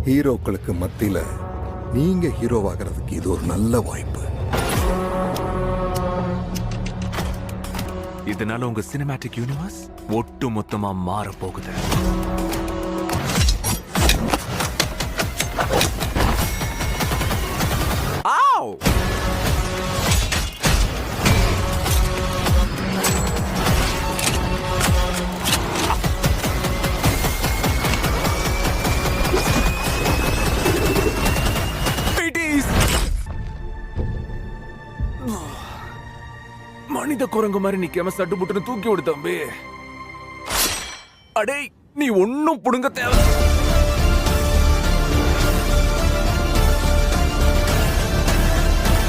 ஹீரோக்களுக்கு மத்தியில நீங்க ஹீரோவாகிறதுக்கு இது ஒரு நல்ல வாய்ப்பு. இதனால உங்க சினிமேட்டிக் யூனிவர்ஸ் ஒட்டு மொத்தமா மாற போகுது. ஆவ்! மனித குரங்கு மாதிரி நிக்காம சட்டு புட்டுன்னு தூக்கி விடு தம்பி. அடே, நீ ஒன்னும் புடுங்க தேவை.